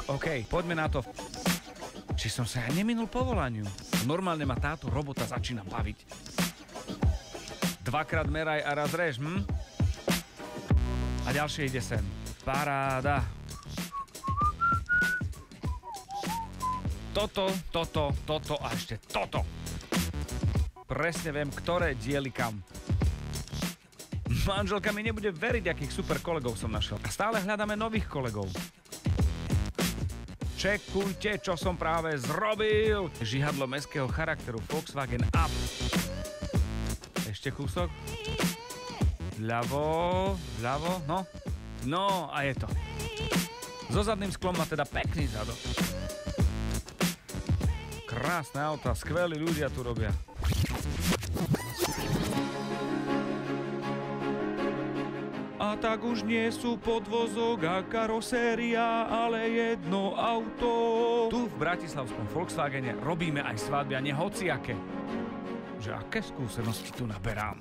OK, poďme na to. Či som sa ja neminul povolaniu? Normálne ma táto robota začína baviť. Dvakrát meraj a raz rež, A ďalšie ide sem. Paráda. Toto a ešte toto. Presne viem, ktoré diely kam. Manželka mi nebude veriť, akých super kolegov som našiel. A stále hľadáme nových kolegov. Čekujte, čo som práve zrobil. Žihadlo mestského charakteru Volkswagen Up. Ešte kúsok. Vľavo, no. No a je to. So zadným sklom má teda pekný zadok. Krásne auta, skvelí ľudia tu robia. A tak už nie sú podvozok a karoséria, ale jedno auto. Tu v bratislavskom Volkswagene robíme aj svadby a nie hociaké. Že aké skúsenosti tu naberám.